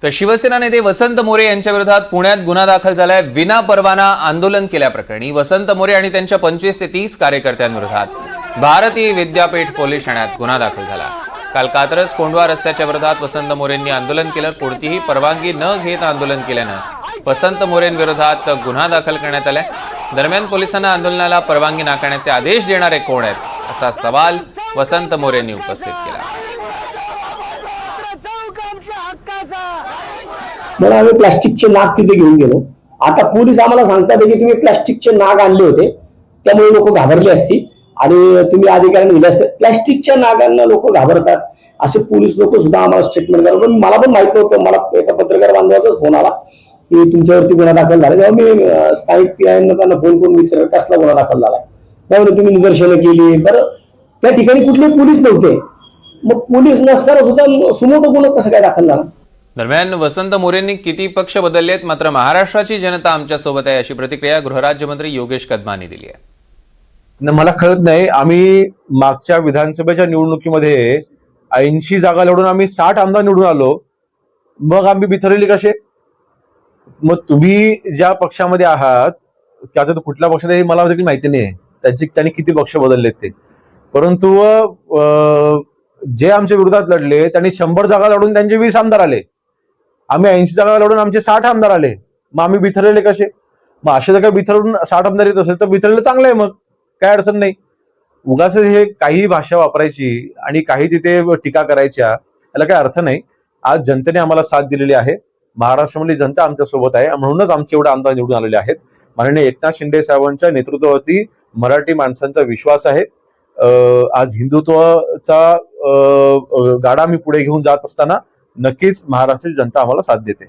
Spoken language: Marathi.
तर शिवसेना नेते वसंत मोरे यांच्या विरोधात पुण्यात गुन्हा दाखल झालाय। विना परवाना आंदोलन केल्याप्रकरणी वसंत मोरे आणि त्यांच्या 25 ते 30 कार्यकर्त्यांविरोधात भारतीय विद्यापीठ पोलीस ठाण्यात गुन्हा दाखल झाला। काल कात्रज कोंढवा रस्त्याच्या विरोधात वसंत मोरेंनी आंदोलन केलं। कोणतीही परवानगी न घेत आंदोलन केल्यानं वसंत मोरेंविरोधात गुन्हा दाखल करण्यात आलाय। दरम्यान पोलिसांना आंदोलनाला परवानगी नाकारण्याचे आदेश देणारे कोण आहेत असा सवाल वसंत मोरेंनी उपस्थित केला। म्हणून आम्ही प्लास्टिकचे नाग तिथे घेऊन गेलो। आता पोलीस आम्हाला सांगतात की तुम्ही प्लास्टिकचे नाग आणले होते त्यामुळे लोक घाबरले असतील आणि तुम्ही अधिकाऱ्यांनी दिले असते। प्लास्टिकच्या नागांना लोक घाबरतात असे पोलीस लोक सुद्धा आम्हाला स्टेटमेंट करतात। पण मला पण माहित नव्हतं, मला एका पत्रकार बांधवाचाच फोन आला की तुमच्यावरती गुन्हा दाखल झाला। तेव्हा मी स्थानिक पीआयना त्यांना फोन करून विचारलं कसला गुन्हा दाखल झाला। त्यामुळे तुम्ही निदर्शनं केली। बरं, त्या ठिकाणी कुठले पोलीस नव्हते, मग पोलीस नसताना सुद्धा सुमोटो गुन्हा कसं काय दाखल झाला? दरम्यान वसंत मोरेंनी किती पक्ष बदललेत, मात्र महाराष्ट्राची जनता आमच्या सोबत आहे अशी प्रतिक्रिया गृहराज्यमंत्री योगेश कदमांनी दिली आहे। मला कळत नाही, आम्ही मागच्या विधानसभेच्या निवडणुकीमध्ये 80 जागा लढून आम्ही 60 आमदार निवडून आलो, मग आम्ही बिथरलेले कसे? मग तुम्ही ज्या पक्षामध्ये आहात की आता कुठल्या पक्षात आहे मला देखील माहिती नाही, त्यांनी किती पक्ष बदललेत ते, परंतु जे आमच्या विरोधात लढले त्यांनी 100 जागा लढून त्यांचे 20 आमदार आले। आम्ही 80 जागा लढून आमचे 60 आमदार आले, मग आम्ही बिथरलेले कसे? मग असे जर का बिथरून 60 आमदार येत असेल तर बिथरलेलं चांगलं आहे, मग काय अडचण नाही। उगाच हे काही भाषा वापरायची आणि काही तिथे टीका करायच्या याला काही अर्थ नाही। आज जनतेने आम्हाला साथ दिलेली आहे, महाराष्ट्रामधली जनता आमच्या सोबत आहे, म्हणूनच आमचे एवढे आमदार निवडून आलेले आहेत। माननीय एकनाथ शिंदे साहेबांच्या नेतृत्वावरती मराठी माणसांचा विश्वास आहे। आज हिंदुत्वाचा गाडा मी पुढे घेऊन जात असताना नक्कीच महाराष्ट्राची जनता आम्हाला साथ देते।